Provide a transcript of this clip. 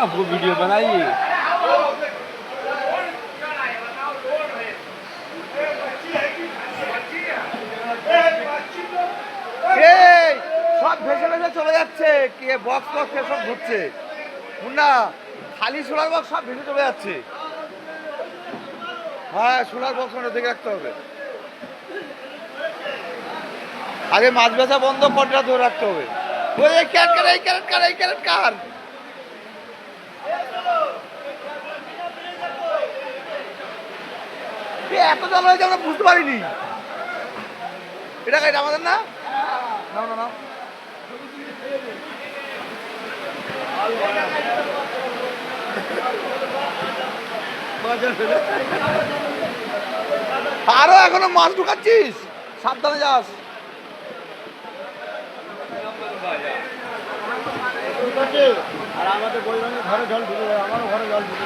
आपको वीडियो बनाइए। সব ভেসে ভেসে চলে যাচ্ছে, কে বক্স বক্স সব ঘুরছে মুন্না, খালি সোলার বক্স সব ভেসে চলে যাচ্ছে। হ্যাঁ সোলার বক্স মানে দেখে রাখতে হবে, আগে মাছ বেচা বন্ধ, কটটা ধরে রাখতে হবে। ওই এই ক্যারেট কার, এই ক্যারেট কার, এই ক্যারেট কার, এত জল হয়েছে আমরা বুঝতে পারিনি। এটা এটা আমাদের না, না না না আরো এখনো মাছ ঢুকাচ্ছিস, সাবধানে যাস। আর আমাদের ঘরে জল ঢুকে, আমারও ঘরে জল ঢুকে।